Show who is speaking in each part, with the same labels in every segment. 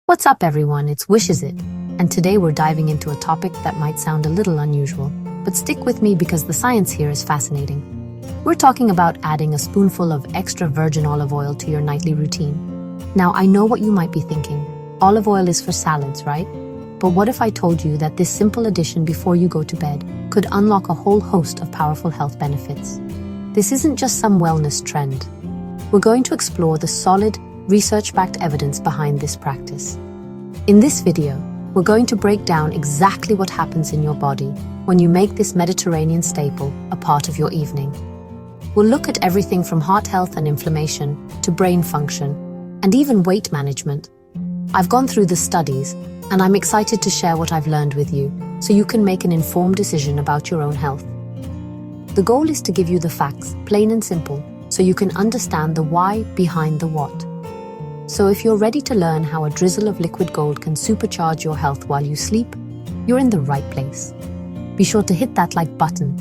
Speaker 1: What's up everyone, it's Wishes It, and today we're diving into a topic that might sound a little unusual, but stick with me because the science here is fascinating. We're talking about adding a spoonful of extra virgin olive oil to your nightly routine. Now I know what you might be thinking, olive oil is for salads, right? But what if I told you that this simple addition before you go to bed could unlock a whole host of powerful health benefits? This isn't just some wellness trend. We're going to explore the solid, research-backed evidence behind this practice. In this video, we're going to break down exactly what happens in your body when you make this Mediterranean staple a part of your evening. We'll look at everything from heart health and inflammation to brain function and even weight management. I've gone through the studies and I'm excited to share what I've learned with you so you can make an informed decision about your own health. The goal is to give you the facts, plain and simple, so you can understand the why behind the what. So if you're ready to learn how a drizzle of liquid gold can supercharge your health while you sleep, you're in the right place. Be sure to hit that like button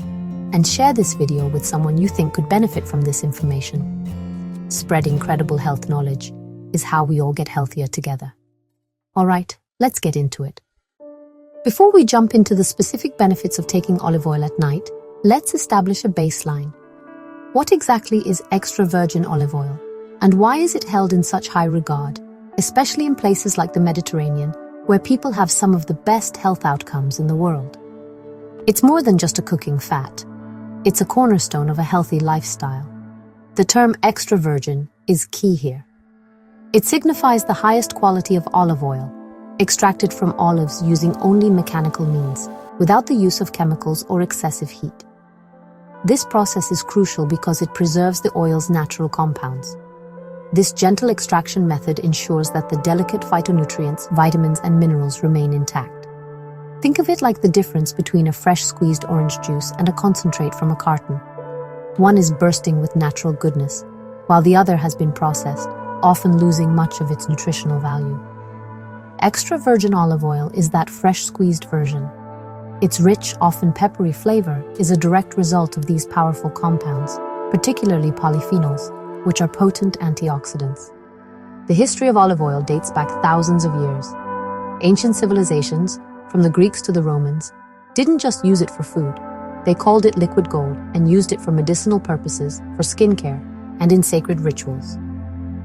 Speaker 1: and share this video with someone you think could benefit from this information. Spreading credible health knowledge is how we all get healthier together. All right, let's get into it. Before we jump into the specific benefits of taking olive oil at night, let's establish a baseline. What exactly is extra virgin olive oil? And why is it held in such high regard, especially in places like the Mediterranean, where people have some of the best health outcomes in the world? It's more than just a cooking fat. It's a cornerstone of a healthy lifestyle. The term extra virgin is key here. It signifies the highest quality of olive oil, extracted from olives using only mechanical means, without the use of chemicals or excessive heat. This process is crucial because it preserves the oil's natural compounds. This gentle extraction method ensures that the delicate phytonutrients, vitamins, and minerals remain intact. Think of it like the difference between a fresh squeezed orange juice and a concentrate from a carton. One is bursting with natural goodness, while the other has been processed, often losing much of its nutritional value. Extra virgin olive oil is that fresh squeezed version. Its rich, often peppery flavor is a direct result of these powerful compounds, particularly polyphenols, which are potent antioxidants. The history of olive oil dates back thousands of years. Ancient civilizations, from the Greeks to the Romans, didn't just use it for food. They called it liquid gold and used it for medicinal purposes, for skincare, and in sacred rituals.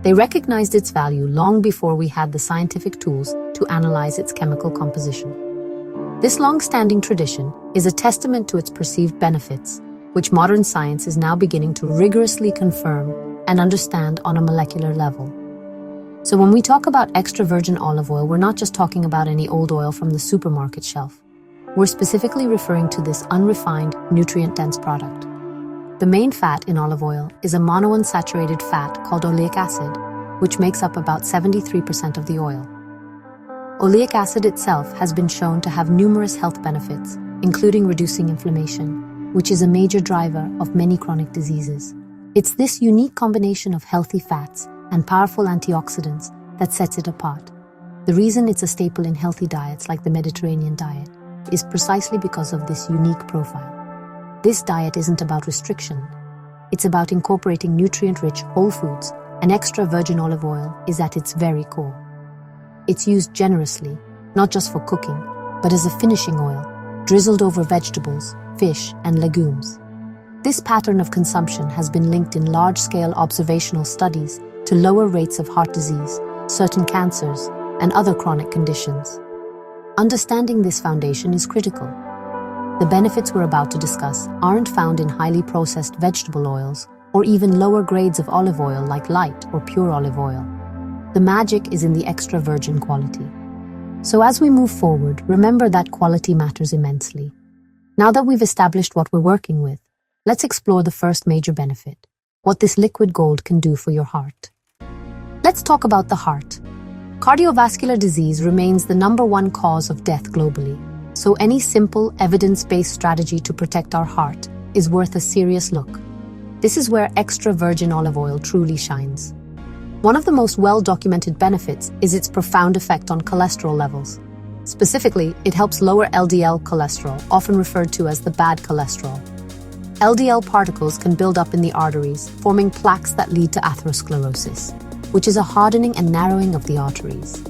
Speaker 1: They recognized its value long before we had the scientific tools to analyze its chemical composition. This long-standing tradition is a testament to its perceived benefits, which modern science is now beginning to rigorously confirm and understand on a molecular level. So when we talk about extra virgin olive oil, we're not just talking about any old oil from the supermarket shelf. We're specifically referring to this unrefined, nutrient-dense product. The main fat in olive oil is a monounsaturated fat called oleic acid, which makes up about 73% of the oil. Oleic acid itself has been shown to have numerous health benefits, including reducing inflammation, which is a major driver of many chronic diseases. It's this unique combination of healthy fats and powerful antioxidants that sets it apart. The reason it's a staple in healthy diets like the Mediterranean diet is precisely because of this unique profile. This diet isn't about restriction. It's about incorporating nutrient-rich whole foods, and extra virgin olive oil is at its very core. It's used generously, not just for cooking, but as a finishing oil, drizzled over vegetables, fish, and legumes. This pattern of consumption has been linked in large-scale observational studies to lower rates of heart disease, certain cancers, and other chronic conditions. Understanding this foundation is critical. The benefits we're about to discuss aren't found in highly processed vegetable oils or even lower grades of olive oil like light or pure olive oil. The magic is in the extra virgin quality. So as we move forward, remember that quality matters immensely. Now that we've established what we're working with, let's explore the first major benefit, what this liquid gold can do for your heart. Let's talk about the heart. Cardiovascular disease remains the #1 cause of death globally, so any simple, evidence-based strategy to protect our heart is worth a serious look. This is where extra virgin olive oil truly shines. One of the most well-documented benefits is its profound effect on cholesterol levels. Specifically, it helps lower LDL cholesterol, often referred to as the bad cholesterol. LDL particles can build up in the arteries, forming plaques that lead to atherosclerosis, which is a hardening and narrowing of the arteries.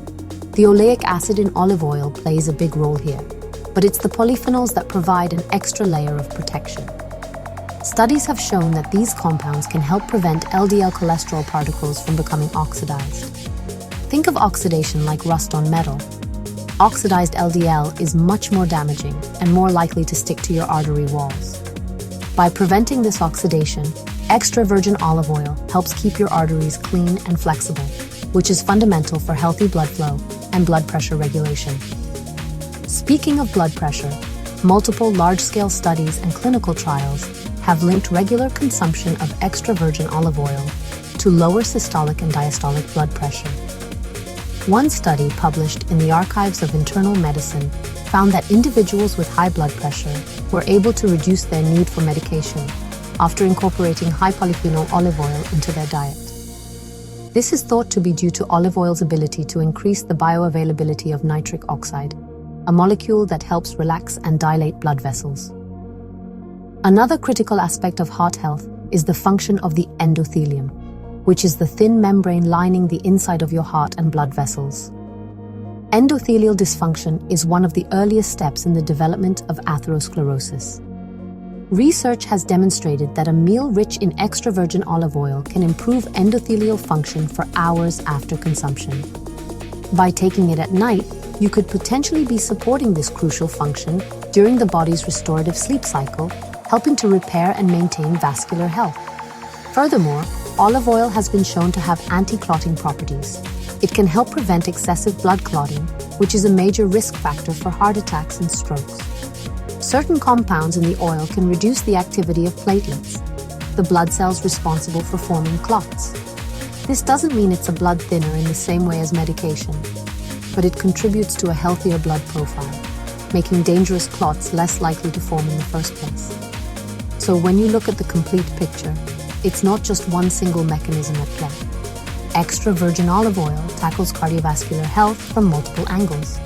Speaker 1: The oleic acid in olive oil plays a big role here, but it's the polyphenols that provide an extra layer of protection. Studies have shown that these compounds can help prevent LDL cholesterol particles from becoming oxidized. Think of oxidation like rust on metal. Oxidized LDL is much more damaging and more likely to stick to your artery walls. By preventing this oxidation, extra virgin olive oil helps keep your arteries clean and flexible, which is fundamental for healthy blood flow and blood pressure regulation. Speaking of blood pressure, multiple large-scale studies and clinical trials have linked regular consumption of extra virgin olive oil to lower systolic and diastolic blood pressure. One study published in the Archives of Internal Medicine found that individuals with high blood pressure were able to reduce their need for medication after incorporating high polyphenol olive oil into their diet. This is thought to be due to olive oil's ability to increase the bioavailability of nitric oxide, a molecule that helps relax and dilate blood vessels. Another critical aspect of heart health is the function of the endothelium, which is the thin membrane lining the inside of your heart and blood vessels. Endothelial dysfunction is one of the earliest steps in the development of atherosclerosis. Research has demonstrated that a meal rich in extra virgin olive oil can improve endothelial function for hours after consumption. By taking it at night, you could potentially be supporting this crucial function during the body's restorative sleep cycle, helping to repair and maintain vascular health. Furthermore, olive oil has been shown to have anti-clotting properties. It can help prevent excessive blood clotting, which is a major risk factor for heart attacks and strokes. Certain compounds in the oil can reduce the activity of platelets, the blood cells responsible for forming clots. This doesn't mean it's a blood thinner in the same way as medication, but it contributes to a healthier blood profile, making dangerous clots less likely to form in the first place. So when you look at the complete picture, it's not just one single mechanism at play. Extra virgin olive oil tackles cardiovascular health from multiple angles.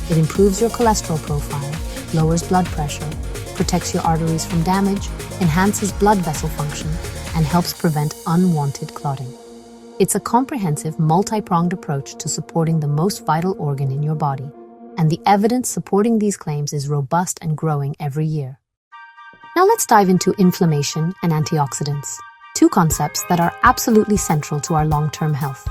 Speaker 1: It improves your cholesterol profile, lowers blood pressure, protects your arteries from damage, enhances blood vessel function, and helps prevent unwanted clotting. It's a comprehensive, multi-pronged approach to supporting the most vital organ in your body, and the evidence supporting these claims is robust and growing every year. Now let's dive into inflammation and antioxidants, two concepts that are absolutely central to our long-term health.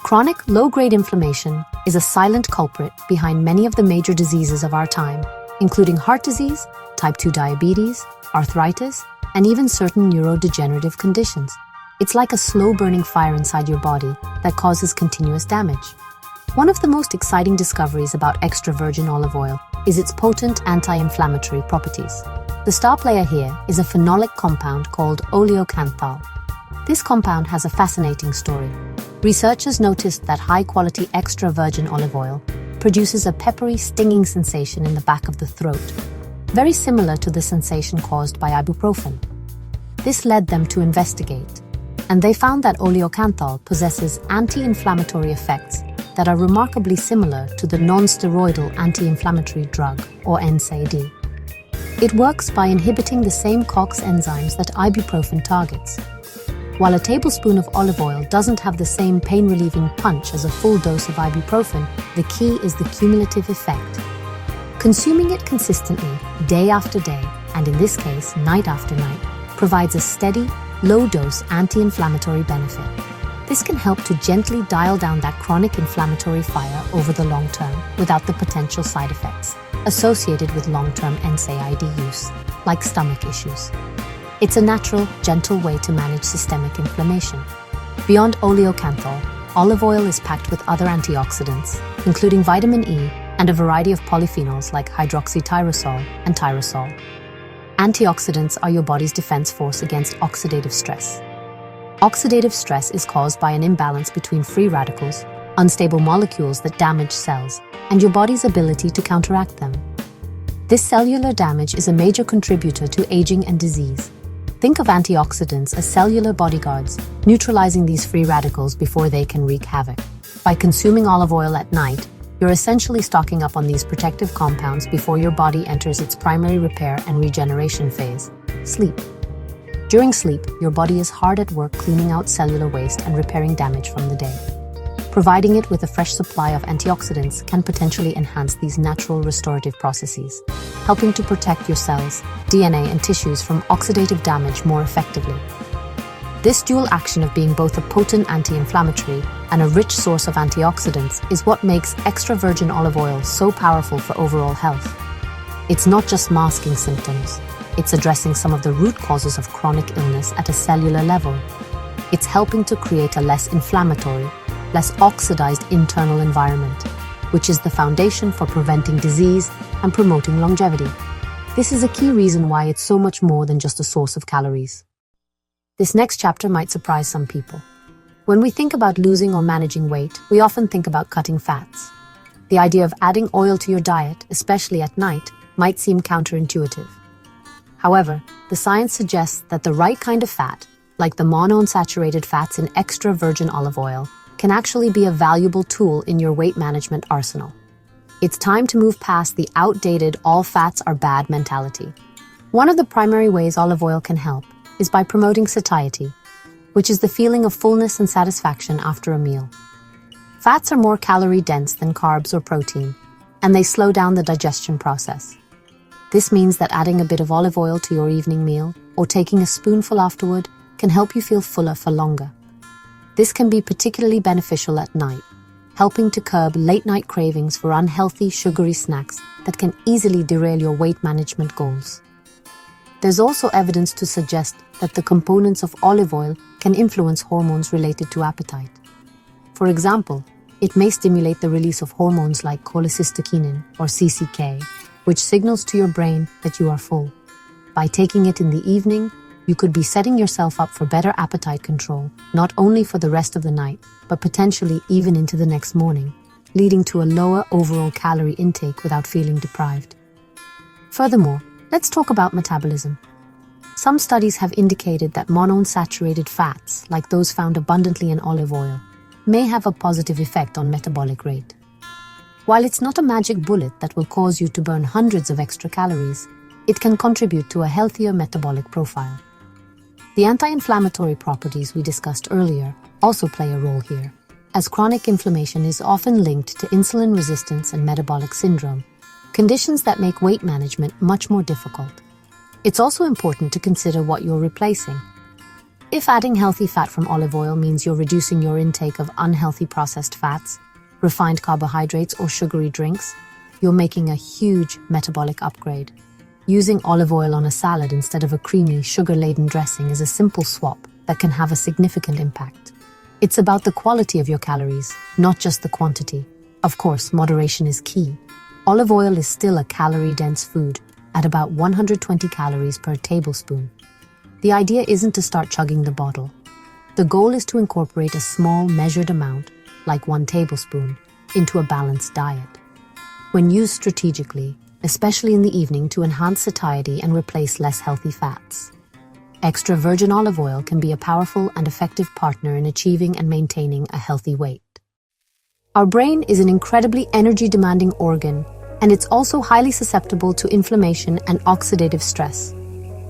Speaker 1: Chronic, low-grade inflammation is a silent culprit behind many of the major diseases of our time, including heart disease, type 2 diabetes, arthritis, and even certain neurodegenerative conditions. It's like a slow-burning fire inside your body that causes continuous damage. One of the most exciting discoveries about extra virgin olive oil is its potent anti-inflammatory properties. The star player here is a phenolic compound called oleocanthal. This compound has a fascinating story. Researchers noticed that high-quality extra virgin olive oil produces a peppery, stinging sensation in the back of the throat, very similar to the sensation caused by ibuprofen. This led them to investigate, and they found that oleocanthal possesses anti-inflammatory effects that are remarkably similar to the non-steroidal anti-inflammatory drug, or NSAID. It works by inhibiting the same COX enzymes that ibuprofen targets. While a tablespoon of olive oil doesn't have the same pain-relieving punch as a full dose of ibuprofen, the key is the cumulative effect. Consuming it consistently, day after day, and in this case, night after night, provides a steady, low-dose anti-inflammatory benefit. This can help to gently dial down that chronic inflammatory fire over the long term without the potential side effects associated with long-term NSAID use, like stomach issues. It's a natural, gentle way to manage systemic inflammation. Beyond oleocanthal, olive oil is packed with other antioxidants, including vitamin E and a variety of polyphenols like hydroxytyrosol and tyrosol. Antioxidants are your body's defense force against oxidative stress. Oxidative stress is caused by an imbalance between free radicals, unstable molecules that damage cells, and your body's ability to counteract them. This cellular damage is a major contributor to aging and disease. Think of antioxidants as cellular bodyguards, neutralizing these free radicals before they can wreak havoc. By consuming olive oil at night, you're essentially stocking up on these protective compounds before your body enters its primary repair and regeneration phase, sleep. During sleep, your body is hard at work cleaning out cellular waste and repairing damage from the day. Providing it with a fresh supply of antioxidants can potentially enhance these natural restorative processes, helping to protect your cells, DNA, and tissues from oxidative damage more effectively. This dual action of being both a potent anti-inflammatory and a rich source of antioxidants is what makes extra virgin olive oil so powerful for overall health. It's not just masking symptoms, it's addressing some of the root causes of chronic illness at a cellular level. It's helping to create a less inflammatory, less oxidized internal environment, which is the foundation for preventing disease and promoting longevity. This is a key reason why it's so much more than just a source of calories. This next chapter might surprise some people. When we think about losing or managing weight, we often think about cutting fats. The idea of adding oil to your diet, especially at night, might seem counterintuitive. However, the science suggests that the right kind of fat, like the monounsaturated fats in extra virgin olive oil, can actually be a valuable tool in your weight management arsenal. It's time to move past the outdated all fats are bad mentality. One of the primary ways olive oil can help is by promoting satiety, which is the feeling of fullness and satisfaction after a meal. Fats are more calorie-dense than carbs or protein, and they slow down the digestion process. This means that adding a bit of olive oil to your evening meal or taking a spoonful afterward can help you feel fuller for longer. This can be particularly beneficial at night, helping to curb late-night cravings for unhealthy, sugary snacks that can easily derail your weight management goals. There's also evidence to suggest that the components of olive oil can influence hormones related to appetite. For example, it may stimulate the release of hormones like cholecystokinin or CCK, which signals to your brain that you are full. By taking it in the evening, you could be setting yourself up for better appetite control, not only for the rest of the night, but potentially even into the next morning, leading to a lower overall calorie intake without feeling deprived. Furthermore, let's talk about metabolism. Some studies have indicated that monounsaturated fats, like those found abundantly in olive oil, may have a positive effect on metabolic rate. While it's not a magic bullet that will cause you to burn hundreds of extra calories, it can contribute to a healthier metabolic profile. The anti-inflammatory properties we discussed earlier also play a role here, as chronic inflammation is often linked to insulin resistance and metabolic syndrome, conditions that make weight management much more difficult. It's also important to consider what you're replacing. If adding healthy fat from olive oil means you're reducing your intake of unhealthy processed fats, refined carbohydrates, or sugary drinks, you're making a huge metabolic upgrade. Using olive oil on a salad instead of a creamy, sugar-laden dressing is a simple swap that can have a significant impact. It's about the quality of your calories, not just the quantity. Of course, moderation is key. Olive oil is still a calorie-dense food at about 120 calories per tablespoon. The idea isn't to start chugging the bottle. The goal is to incorporate a small, measured amount, like 1 tablespoon, into a balanced diet. When used strategically, especially in the evening to enhance satiety and replace less healthy fats. Extra virgin olive oil can be a powerful and effective partner in achieving and maintaining a healthy weight. Our brain is an incredibly energy-demanding organ, and it's also highly susceptible to inflammation and oxidative stress.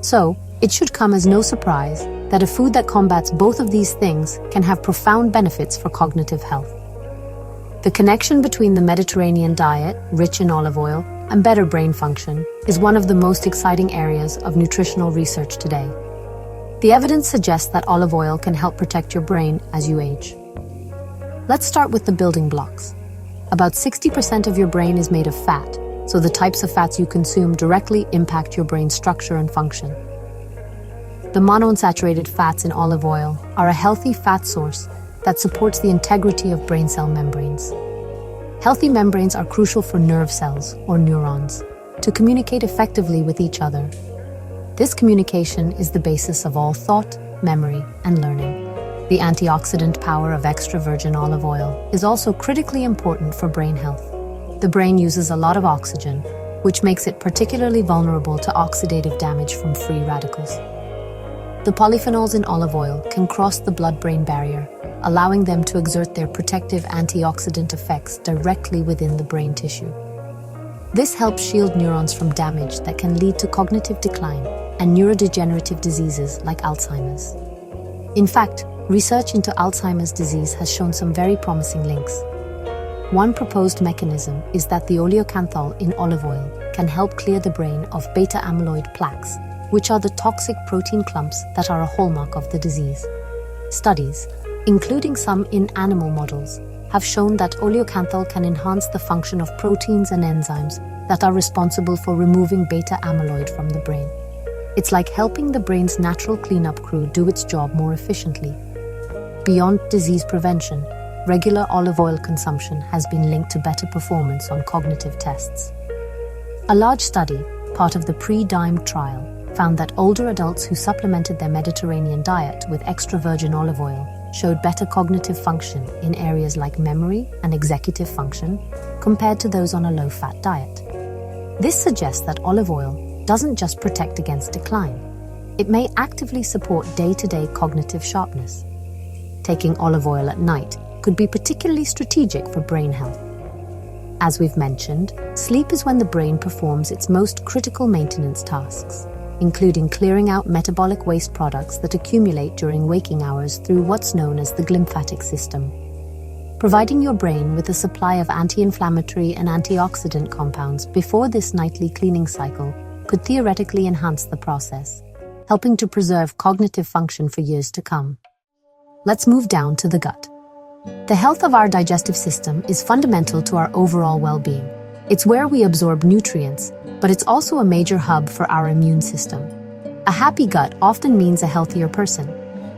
Speaker 1: So, it should come as no surprise that a food that combats both of these things can have profound benefits for cognitive health. The connection between the Mediterranean diet, rich in olive oil, and better brain function is one of the most exciting areas of nutritional research today. The evidence suggests that olive oil can help protect your brain as you age. Let's start with the building blocks. About 60% of your brain is made of fat, so the types of fats you consume directly impact your brain structure and function. The monounsaturated fats in olive oil are a healthy fat source that supports the integrity of brain cell membranes. Healthy membranes are crucial for nerve cells, or neurons, to communicate effectively with each other. This communication is the basis of all thought, memory, and learning. The antioxidant power of extra virgin olive oil is also critically important for brain health. The brain uses a lot of oxygen, which makes it particularly vulnerable to oxidative damage from free radicals. The polyphenols in olive oil can cross the blood-brain barrier, allowing them to exert their protective antioxidant effects directly within the brain tissue. This helps shield neurons from damage that can lead to cognitive decline and neurodegenerative diseases like Alzheimer's. In fact, research into Alzheimer's disease has shown some very promising links. One proposed mechanism is that the oleocanthal in olive oil can help clear the brain of beta-amyloid plaques, which are the toxic protein clumps that are a hallmark of the disease. Studies, including some in animal models, have shown that oleocanthal can enhance the function of proteins and enzymes that are responsible for removing beta-amyloid from the brain. It's like helping the brain's natural cleanup crew do its job more efficiently. Beyond disease prevention, regular olive oil consumption has been linked to better performance on cognitive tests. A large study, part of the pre-DIME trial, found that older adults who supplemented their Mediterranean diet with extra virgin olive oil showed better cognitive function in areas like memory and executive function compared to those on a low-fat diet. This suggests that olive oil doesn't just protect against decline. It may actively support day-to-day cognitive sharpness. Taking olive oil at night could be particularly strategic for brain health. As we've mentioned, sleep is when the brain performs its most critical maintenance tasks, including clearing out metabolic waste products that accumulate during waking hours through what's known as the glymphatic system. Providing your brain with a supply of anti-inflammatory and antioxidant compounds before this nightly cleaning cycle could theoretically enhance the process, helping to preserve cognitive function for years to come. Let's move down to the gut. The health of our digestive system is fundamental to our overall well-being. It's where we absorb nutrients, but it's also a major hub for our immune system. A happy gut often means a healthier person.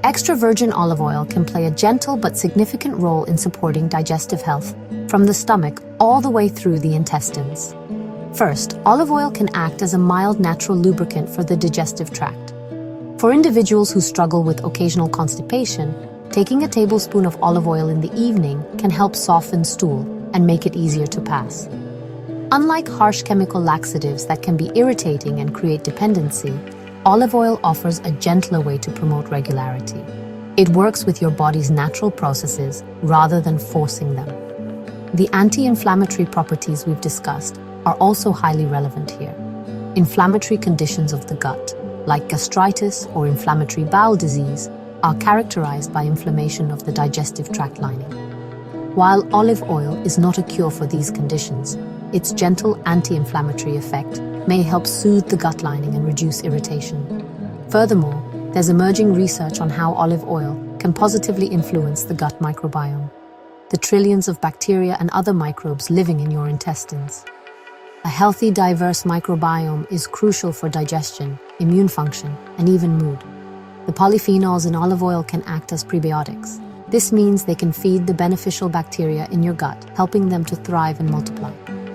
Speaker 1: Extra virgin olive oil can play a gentle but significant role in supporting digestive health, from the stomach all the way through the intestines. First, olive oil can act as a mild natural lubricant for the digestive tract. For individuals who struggle with occasional constipation, taking a tablespoon of olive oil in the evening can help soften stool and make it easier to pass. Unlike harsh chemical laxatives that can be irritating and create dependency, olive oil offers a gentler way to promote regularity. It works with your body's natural processes rather than forcing them. The anti-inflammatory properties we've discussed are also highly relevant here. Inflammatory conditions of the gut, like gastritis or inflammatory bowel disease, are characterized by inflammation of the digestive tract lining. While olive oil is not a cure for these conditions, its gentle anti-inflammatory effect may help soothe the gut lining and reduce irritation. Furthermore, there's emerging research on how olive oil can positively influence the gut microbiome, the trillions of bacteria and other microbes living in your intestines. A healthy, diverse microbiome is crucial for digestion, immune function, and even mood. The polyphenols in olive oil can act as prebiotics. This means they can feed the beneficial bacteria in your gut, helping them to thrive and multiply.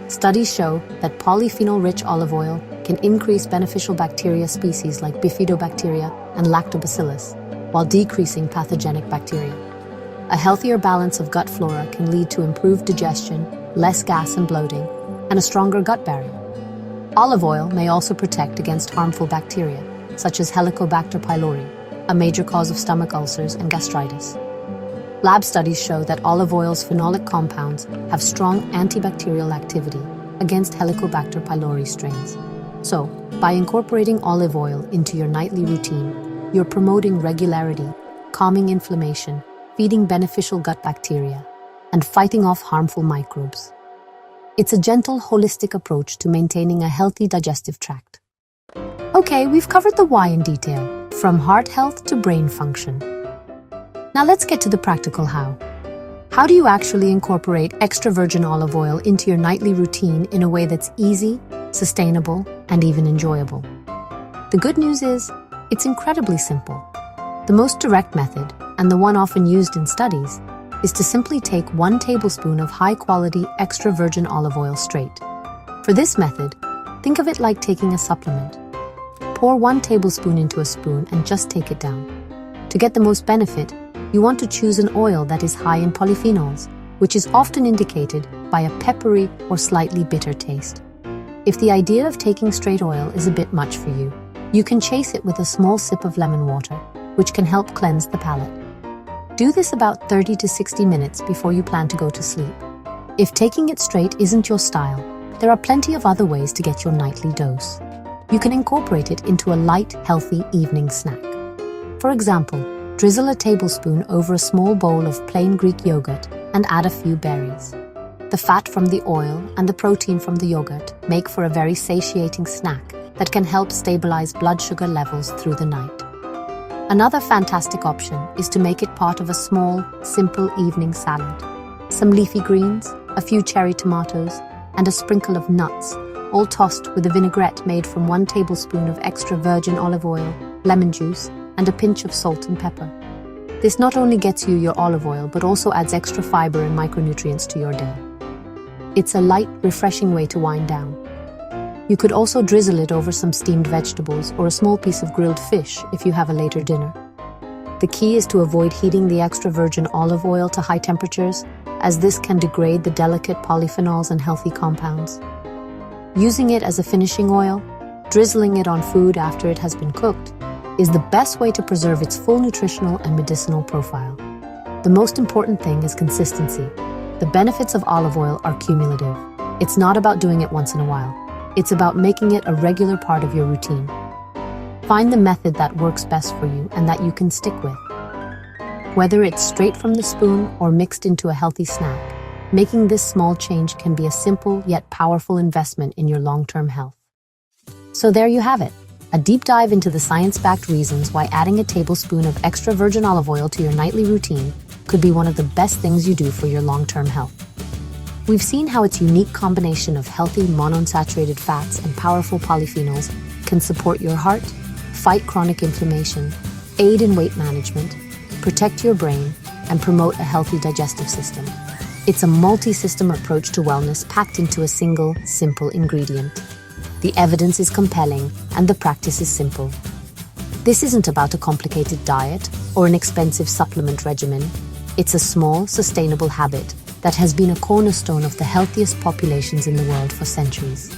Speaker 1: Studies show that polyphenol-rich olive oil can increase beneficial bacteria species like bifidobacteria and lactobacillus, while decreasing pathogenic bacteria. A healthier balance of gut flora can lead to improved digestion, less gas and bloating, and a stronger gut barrier. Olive oil may also protect against harmful bacteria, such as Helicobacter pylori, a major cause of stomach ulcers and gastritis. Lab studies show that olive oil's phenolic compounds have strong antibacterial activity against Helicobacter pylori strains. So, by incorporating olive oil into your nightly routine, you're promoting regularity, calming inflammation, feeding beneficial gut bacteria, and fighting off harmful microbes. It's a gentle, holistic approach to maintaining a healthy digestive tract. Okay, we've covered the why in detail, from heart health to brain function. Now let's get to the practical how. How do you actually incorporate extra virgin olive oil into your nightly routine in a way that's easy, sustainable, and even enjoyable? The good news is, it's incredibly simple. The most direct method, and the one often used in studies, is to simply take 1 tablespoon of high-quality extra virgin olive oil straight. For this method, think of it like taking a supplement. Pour 1 tablespoon into a spoon and just take it down. To get the most benefit, you want to choose an oil that is high in polyphenols, which is often indicated by a peppery or slightly bitter taste. If the idea of taking straight oil is a bit much for you, you can chase it with a small sip of lemon water, which can help cleanse the palate. Do this about 30 to 60 minutes before you plan to go to sleep. If taking it straight isn't your style, there are plenty of other ways to get your nightly dose. You can incorporate it into a light, healthy evening snack. For example, Drizzle a tablespoon over a small bowl of plain Greek yogurt and add a few berries. The fat from the oil and the protein from the yogurt make for a very satiating snack that can help stabilize blood sugar levels through the night. Another fantastic option is to make it part of a small, simple evening salad. Some leafy greens, a few cherry tomatoes, and a sprinkle of nuts, all tossed with a vinaigrette made from 1 tablespoon of extra virgin olive oil, lemon juice, and a pinch of salt and pepper. This not only gets you your olive oil, but also adds extra fiber and micronutrients to your day. It's a light, refreshing way to wind down. You could also drizzle it over some steamed vegetables or a small piece of grilled fish if you have a later dinner. The key is to avoid heating the extra virgin olive oil to high temperatures, as this can degrade the delicate polyphenols and healthy compounds. Using it as a finishing oil, drizzling it on food after it has been cooked, is the best way to preserve its full nutritional and medicinal profile. The most important thing is consistency. The benefits of olive oil are cumulative. It's not about doing it once in a while. It's about making it a regular part of your routine. Find the method that works best for you and that you can stick with. Whether it's straight from the spoon or mixed into a healthy snack, making this small change can be a simple yet powerful investment in your long-term health. So there you have it, a deep dive into the science-backed reasons why adding a tablespoon of extra virgin olive oil to your nightly routine could be one of the best things you do for your long-term health. We've seen how its unique combination of healthy monounsaturated fats and powerful polyphenols can support your heart, fight chronic inflammation, aid in weight management, protect your brain, and promote a healthy digestive system. It's a multi-system approach to wellness packed into a single, simple ingredient. The evidence is compelling, and the practice is simple. This isn't about a complicated diet or an expensive supplement regimen. It's a small, sustainable habit that has been a cornerstone of the healthiest populations in the world for centuries.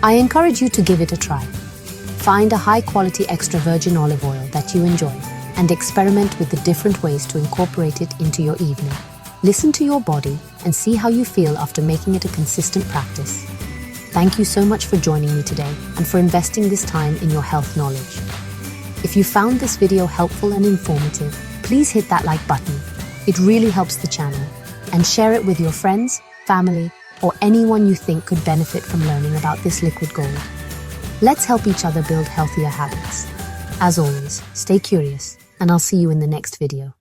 Speaker 1: I encourage you to give it a try. Find a high-quality extra virgin olive oil that you enjoy and experiment with the different ways to incorporate it into your evening. Listen to your body and see how you feel after making it a consistent practice. Thank you so much for joining me today and for investing this time in your health knowledge. If you found this video helpful and informative, please hit that like button. It really helps the channel. And share it with your friends, family, or anyone you think could benefit from learning about this liquid gold. Let's help each other build healthier habits. As always, stay curious, and I'll see you in the next video.